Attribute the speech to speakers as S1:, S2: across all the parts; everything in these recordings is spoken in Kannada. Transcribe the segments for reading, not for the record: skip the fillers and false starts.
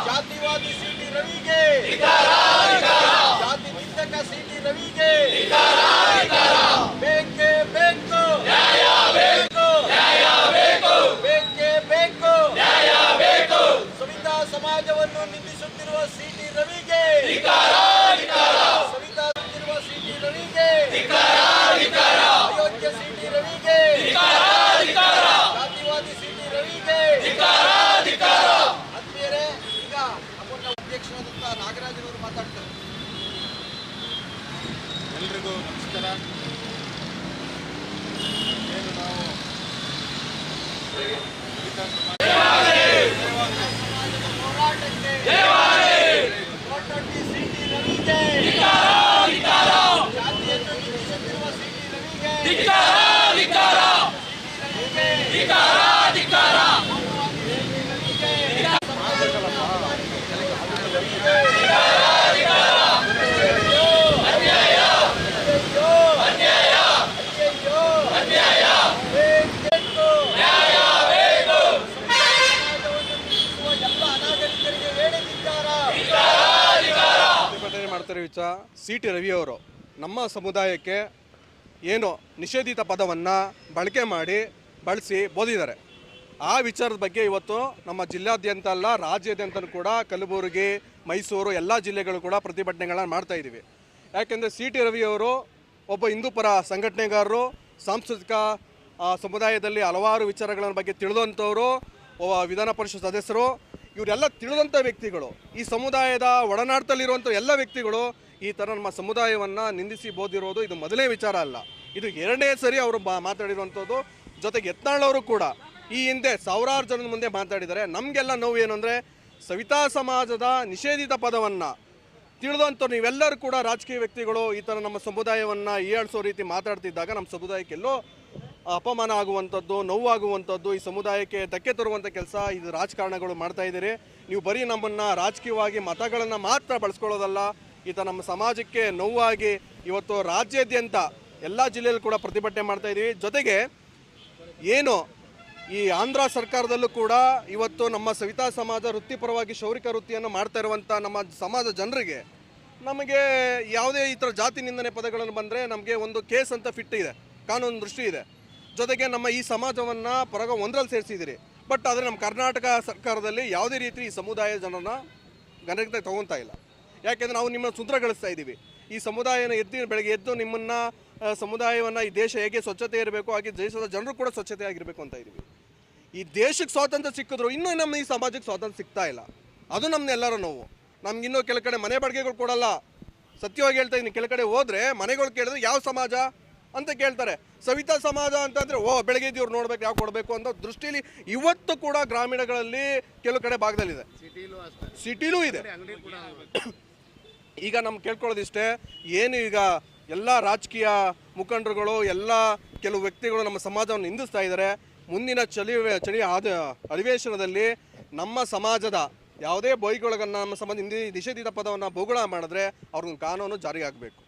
S1: ಜಾತಿವಾದಿ ಸಿಟಿ ರವಿಗೆ, ಜಾತಿ ನಿಂದಕ ಸಿಟಿ ರವಿಗೆ ಬೇಕೇ ಬೇಕು, ಬೇಕೇ ಬೇಕು, ಸವಿತಾ ಸಮಾಜವನ್ನು ನಿಂದಿಸುತ್ತಿರುವ ಸಿಟಿ ರವಿಗೆ, ಸವಿತಾ ಸಿಟಿ ರವಿಗೆ, ಅಯೋಗ್ಯ ಸಿಟಿ ರವಿಗೆ, ಜಾತಿವಾದಿ ಸಿಟಿ ರವಿಗೆ. ಆತ್ಮೀಯರೇ, ಈಗ ಅಪೂರ್ಣ ಅಧ್ಯಕ್ಷರಾದಂಥ ನಾಗರಾಜರವರು ಮಾತಾಡ್ತಾರೆ.
S2: ಎಲ್ರಿಗೂ ನಮಸ್ಕಾರ. ಏನು ನಾವು
S1: ಸಮಾಜದ ಹೋರಾಟಕ್ಕೆ ಕೋಟಟ್ಟಿ ಸಿಟಿ ರವಿಗೆ, ಜಾತಿಯನ್ನು ನಿಂದಿಸುತ್ತಿರುವ ಸಿಟಿ ರವಿಗೆ,
S2: ಮಾಡ್ತಾರೆ ಸಿಟಿ ರವಿ ಅವರು ನಮ್ಮ ಸಮುದಾಯಕ್ಕೆ ಏನು ನಿಷೇಧಿತ ಪದವನ್ನು ಬಳಸಿ ಬೋದಿದ್ದಾರೆ. ಆ ವಿಚಾರದ ಬಗ್ಗೆ ಇವತ್ತು ನಮ್ಮ ಜಿಲ್ಲಾದ್ಯಂತ ಅಲ್ಲ, ರಾಜ್ಯಾದ್ಯಂತ ಕೂಡ ಕಲಬುರಗಿ, ಮೈಸೂರು ಎಲ್ಲ ಜಿಲ್ಲೆಗಳು ಕೂಡ ಪ್ರತಿಭಟನೆಗಳನ್ನು ಮಾಡ್ತಾ ಇದ್ದೀವಿ. ಯಾಕೆಂದರೆ ಸಿಟಿ ರವಿ ಅವರು ಒಬ್ಬ ಹಿಂದೂಪರ ಸಂಘಟನೆಗಾರರು, ಸಾಂಸ್ಕೃತಿಕ ಸಮುದಾಯದಲ್ಲಿ ಹಲವಾರು ವಿಚಾರಗಳ ಬಗ್ಗೆ ತಿಳಿದಂಥವರು, ವಿಧಾನ ಪರಿಷತ್ ಸದಸ್ಯರು, ಇವರೆಲ್ಲ ತಿಳಿದಂಥ ವ್ಯಕ್ತಿಗಳು. ಈ ಸಮುದಾಯದ ಒಡನಾಟದಲ್ಲಿರುವಂಥ ಎಲ್ಲ ವ್ಯಕ್ತಿಗಳು ಈ ಥರ ನಮ್ಮ ಸಮುದಾಯವನ್ನು ನಿಂದಿಸಿ ಬೋದಿರೋದು ಇದು ಮೊದಲನೇ ವಿಚಾರ ಅಲ್ಲ, ಇದು ಎರಡನೇ ಸರಿ ಅವರು ಮಾತಾಡಿರುವಂಥದ್ದು. ಜೊತೆಗೆ ಯತ್ನಾಳ್ ಕೂಡ ಈ ಹಿಂದೆ ಸಾವಿರಾರು ಜನದ ಮುಂದೆ ಮಾತಾಡಿದ್ದಾರೆ. ನಮಗೆಲ್ಲ ನೋವು ಏನು ಅಂದರೆ, ಸವಿತಾ ಸಮಾಜದ ನಿಷೇಧಿತ ಪದವನ್ನು ತಿಳಿದಂಥವ್ರು ನೀವೆಲ್ಲರೂ ಕೂಡ ರಾಜಕೀಯ ವ್ಯಕ್ತಿಗಳು ಈ ಥರ ನಮ್ಮ ಸಮುದಾಯವನ್ನು ಹೀಯಾಳಿಸೋ ರೀತಿ ಮಾತಾಡ್ತಿದ್ದಾಗ ನಮ್ಮ ಸಮುದಾಯಕ್ಕೆಲ್ಲೋ ಅಪಮಾನ ಆಗುವಂಥದ್ದು, ನೋವಾಗುವಂಥದ್ದು, ಈ ಸಮುದಾಯಕ್ಕೆ ಧಕ್ಕೆ ತರುವಂಥ ಕೆಲಸ ಇದು ರಾಜಕಾರಣಗಳು ಮಾಡ್ತಾ ಇದ್ದೀರಿ. ನೀವು ಬರೀ ನಮ್ಮನ್ನು ರಾಜಕೀಯವಾಗಿ ಮತಗಳನ್ನು ಮಾತ್ರ ಬಳಸ್ಕೊಳ್ಳೋದಲ್ಲ, ಈ ಥರ ನಮ್ಮ ಸಮಾಜಕ್ಕೆ ನೋವಾಗಿ ಇವತ್ತು ರಾಜ್ಯಾದ್ಯಂತ ಎಲ್ಲ ಜಿಲ್ಲೆಯಲ್ಲೂ ಕೂಡ ಪ್ರತಿಭಟನೆ ಮಾಡ್ತಾ ಇದ್ದೀವಿ. ಜೊತೆಗೆ ಏನು ಈ ಆಂಧ್ರ ಸರ್ಕಾರದಲ್ಲೂ ಕೂಡ ಇವತ್ತು ನಮ್ಮ ಸವಿತಾ ಸಮಾಜ ವೃತ್ತಿಪರವಾಗಿ ಕ್ಷೌರಿಕ ವೃತ್ತಿಯನ್ನು ಮಾಡ್ತಾ ಇರುವಂಥ ನಮ್ಮ ಸಮಾಜ ಜನರಿಗೆ ನಮಗೆ ಯಾವುದೇ ಈ ಥರ ಜಾತಿ ನಿಂದನೆ ಪದಗಳನ್ನು ಬಂದರೆ ನಮಗೆ ಒಂದು ಕೇಸ್ ಅಂತ ಫಿಟ್ ಇದೆ, ಕಾನೂನು ದೃಷ್ಟಿ ಇದೆ. ಜೊತೆಗೆ ನಮ್ಮ ಈ ಸಮಾಜವನ್ನು ಪರಗ ಒಂದರಲ್ಲಿ ಸೇರಿಸಿದ್ದೀರಿ. ಬಟ್ ಆದರೆ ನಮ್ಮ ಕರ್ನಾಟಕ ಸರ್ಕಾರದಲ್ಲಿ ಯಾವುದೇ ರೀತಿ ಈ ಸಮುದಾಯ ಜನರನ್ನ ಗಣನೆಗೆ ತಗೊತಾ ಇಲ್ಲ. ಯಾಕೆಂದರೆ ನಾವು ನಿಮ್ಮನ್ನು ಸುಂದರಗೊಳಿಸ್ತಾ ಇದ್ದೀವಿ. ಈ ಸಮುದಾಯನ ಬೆಳಗ್ಗೆ ಎದ್ದು ನಿಮ್ಮನ್ನು ಸಮುದಾಯವನ್ನು ಈ ದೇಶ ಹೇಗೆ ಸ್ವಚ್ಛತೆ ಇರಬೇಕು, ಹಾಗೆ ದೇಶದ ಜನರು ಕೂಡ ಸ್ವಚ್ಛತೆ ಆಗಿರಬೇಕು ಅಂತ ಇದ್ದೀವಿ. ಈ ದೇಶಕ್ಕೆ ಸ್ವಾತಂತ್ರ್ಯ ಸಿಕ್ಕಿದ್ರು ಇನ್ನೂ ನಮ್ಮ ಈ ಸಮಾಜಕ್ಕೆ ಸ್ವಾತಂತ್ರ್ಯ ಸಿಗ್ತಾ ಇಲ್ಲ. ಅದು ನಮ್ಮನ್ನೆಲ್ಲರ ನೋವು. ನಮಗಿನ್ನೂ ಕೆಲ ಕಡೆ ಮನೆ ಬಾಡಿಗೆಗಳು ಕೊಡಲ್ಲ. ಸತ್ಯವಾಗಿ ಹೇಳ್ತಾ ಇದ್ದೀನಿ, ಕೆಲ ಕಡೆ ಹೋದರೆ ಮನೆಗಳು ಕೇಳಿದ್ರೆ ಯಾವ ಸಮಾಜ ಅಂತ ಕೇಳ್ತಾರೆ. ಸವಿತಾ ಸಮಾಜ ಅಂತಂದರೆ ಬೆಳಗ್ಗೆ ಇವ್ರು ನೋಡ್ಬೇಕು, ಯಾವ ಕೊಡಬೇಕು ಅನ್ನೋ ದೃಷ್ಟಿಲಿ ಇವತ್ತು ಕೂಡ ಗ್ರಾಮೀಣಗಳಲ್ಲಿ ಕೆಲವು ಕಡೆ ಭಾಗದಲ್ಲಿದೆ, ಸಿಟಿಲೂ ಇದೆ. ಈಗ ನಮ್ಗೆ ಕೇಳ್ಕೊಳ್ಳೋದಿಷ್ಟೇ, ಏನು ಈಗ ಎಲ್ಲ ರಾಜಕೀಯ ಮುಖಂಡರುಗಳು, ಎಲ್ಲ ಕೆಲವು ವ್ಯಕ್ತಿಗಳು ನಮ್ಮ ಸಮಾಜವನ್ನು ನಿಂದಿಸ್ತಾ ಇದ್ದಾರೆ. ಮುಂದಿನ ಚಳಿ ಅಧಿವೇಶನದಲ್ಲಿ ನಮ್ಮ ಸಮಾಜದ ಯಾವುದೇ ಬೈಗಳನ್ನ ನಮ್ಮ ಸಮಾಜ ನಿಷೇಧಿತ ಪದವನ್ನು ಬಹುಗಳ ಮಾಡಿದ್ರೆ ಅವ್ರಿಗೊಂದು ಕಾನೂನು ಜಾರಿಯಾಗಬೇಕು.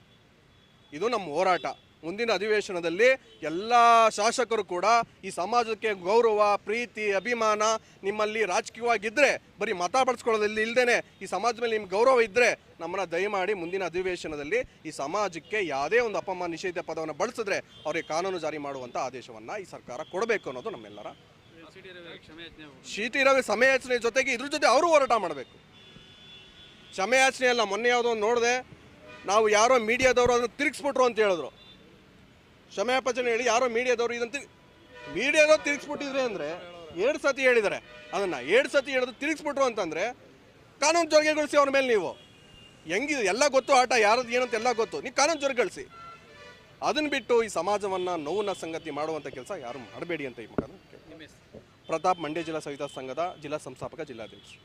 S2: ಇದು ನಮ್ಮ ಹೋರಾಟ. ಮುಂದಿನ ಅಧಿವೇಶನದಲ್ಲಿ ಎಲ್ಲ ಶಾಸಕರು ಕೂಡ ಈ ಸಮಾಜಕ್ಕೆ ಗೌರವ, ಪ್ರೀತಿ, ಅಭಿಮಾನ ನಿಮ್ಮಲ್ಲಿ ರಾಜಕೀಯವಾಗಿದ್ದರೆ, ಬರೀ ಮತ ಬಳಸ್ಕೊಳ್ಳೋದಲ್ಲಿ ಇಲ್ಲದೇ ಈ ಸಮಾಜದ ಮೇಲೆ ನಿಮ್ಗೆ ಗೌರವ ಇದ್ದರೆ ನಮ್ಮನ್ನು ದಯಮಾಡಿ ಮುಂದಿನ ಅಧಿವೇಶನದಲ್ಲಿ ಈ ಸಮಾಜಕ್ಕೆ ಯಾವುದೇ ಒಂದು ಅಪಮಾನ ನಿಷೇಧ ಪದವನ್ನು ಬಳಸಿದ್ರೆ ಅವರಿಗೆ ಕಾನೂನು ಜಾರಿ ಮಾಡುವಂಥ ಆದೇಶವನ್ನು ಈ ಸರ್ಕಾರ ಕೊಡಬೇಕು ಅನ್ನೋದು ನಮ್ಮೆಲ್ಲರ. ಸಿಟಿ ರವಿ ಕ್ಷಮೆಯಾಚನೆ ಜೊತೆಗೆ ಇದ್ರ ಜೊತೆ ಅವರು ಹೋರಾಟ ಮಾಡಬೇಕು. ಕ್ಷಮೆಯಾಚನೆ ಅಲ್ಲ, ಮೊನ್ನೆ ಯಾವುದೋ ಒಂದು ನೋಡಿದೆ, ನಾವು ಯಾರೋ ಮೀಡಿಯಾದವರು ಅದನ್ನು ತಿರುಗಿಸ್ಬಿಟ್ರು ಅಂತ ಹೇಳಿದ್ರು. ಕ್ಷಮೆಯಾಚನೆ ಹೇಳಿ ಯಾರೋ ಮೀಡಿಯಾದವರು ಇದಂತ ಮೀಡಿಯಾದವ್ರು ತಿರುಗಿಸ್ಬಿಟ್ಟಿದ್ರೆ ಅಂದರೆ 2 ಸತಿ ಹೇಳಿದ್ದಾರೆ. ಅದನ್ನು 2 ಸತಿ ಹೇಳಿದ್ರು ತಿರುಗಿಸ್ಬಿಟ್ರು ಅಂತಂದರೆ ಕಾನೂನು ಜಾರಿಗೊಳಿಸಿ ಅವ್ರ ಮೇಲೆ. ನೀವು ಹೆಂಗಿದೆ ಎಲ್ಲ ಗೊತ್ತು, ಆಟ ಯಾರದ್ದು ಏನಂತ ಎಲ್ಲ ಗೊತ್ತು, ನೀವು ಕಾನೂನು ಜಾರಿಗೊಳಿಸಿ. ಅದನ್ನು ಬಿಟ್ಟು ಈ ಸಮಾಜವನ್ನು ನೋವಿನ ಸಂಗತಿ ಮಾಡುವಂಥ ಕೆಲಸ ಯಾರು ಮಾಡಬೇಡಿ ಅಂತ ಈ ಮುಖಾಂತರ ಪ್ರತಾಪ್, ಮಂಡ್ಯ ಜಿಲ್ಲಾ ಸವಿತಾ ಸಂಘದ ಜಿಲ್ಲಾ ಸಂಸ್ಥಾಪಕ ಜಿಲ್ಲಾಧ್ಯಕ್ಷರು.